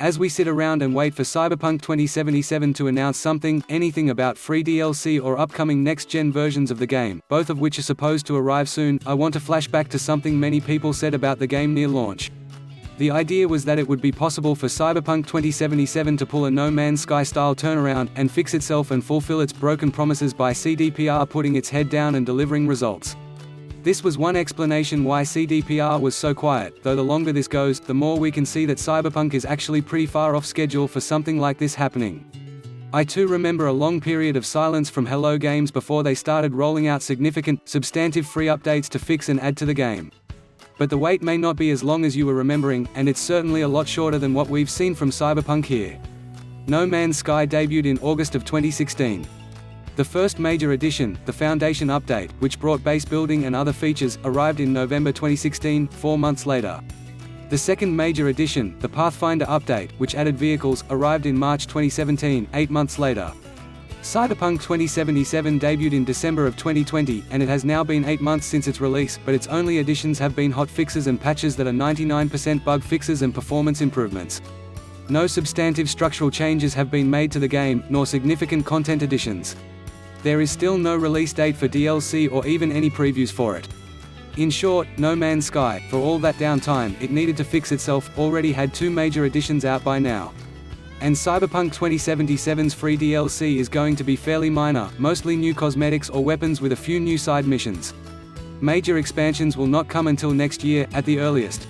As we sit around and wait for Cyberpunk 2077 to announce something, anything about free DLC or upcoming next-gen versions of the game, both of which are supposed to arrive soon, I want to flash back to something many people said about the game near launch. The idea was that it would be possible for Cyberpunk 2077 to pull a No Man's Sky-style turnaround, and fix itself and fulfill its broken promises by CDPR putting its head down and delivering results. This was one explanation why CDPR was so quiet, though the longer this goes, the more we can see that Cyberpunk is actually pretty far off schedule for something like this happening. I too remember a long period of silence from Hello Games before they started rolling out significant, substantive free updates to fix and add to the game. But the wait may not be as long as you were remembering, and it's certainly a lot shorter than what we've seen from Cyberpunk here. No Man's Sky debuted in August of 2016. The first major addition, the Foundation Update, which brought base building and other features, arrived in November 2016, 4 months later. The second major addition, the Pathfinder Update, which added vehicles, arrived in March 2017, 8 months later. Cyberpunk 2077 debuted in December of 2020, and it has now been 8 months since its release, but its only additions have been hot fixes and patches that are 99% bug fixes and performance improvements. No substantive structural changes have been made to the game, nor significant content additions. There is still no release date for DLC or even any previews for it. In short, No Man's Sky, for all that downtime it needed to fix itself, already had 2 major additions out by now. And Cyberpunk 2077's free DLC is going to be fairly minor, mostly new cosmetics or weapons with a few new side missions. Major expansions will not come until next year, at the earliest.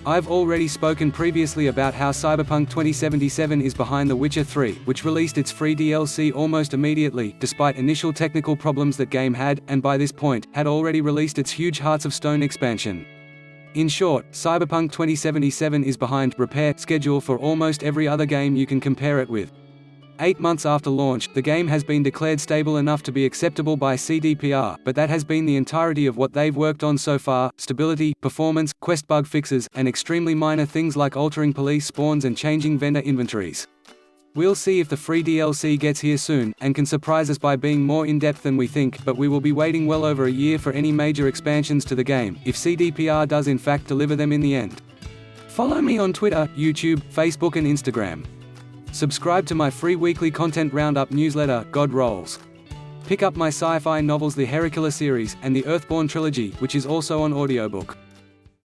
I've already spoken previously about how Cyberpunk 2077 is behind The Witcher 3, which released its free DLC almost immediately, despite initial technical problems that game had, and by this point, had already released its huge Hearts of Stone expansion. In short, Cyberpunk 2077 is behind repair schedule for almost every other game you can compare it with. 8 months after launch, the game has been declared stable enough to be acceptable by CDPR, but that has been the entirety of what they've worked on so far: stability, performance, quest bug fixes, and extremely minor things like altering police spawns and changing vendor inventories. We'll see if the free DLC gets here soon, and can surprise us by being more in-depth than we think, but we will be waiting well over a year for any major expansions to the game, if CDPR does in fact deliver them in the end. Follow me on Twitter, YouTube, Facebook and Instagram. Subscribe to my free weekly content roundup newsletter, God Rolls. Pick up my sci-fi novels The Heracula series, and the Earthborn trilogy, which is also on audiobook.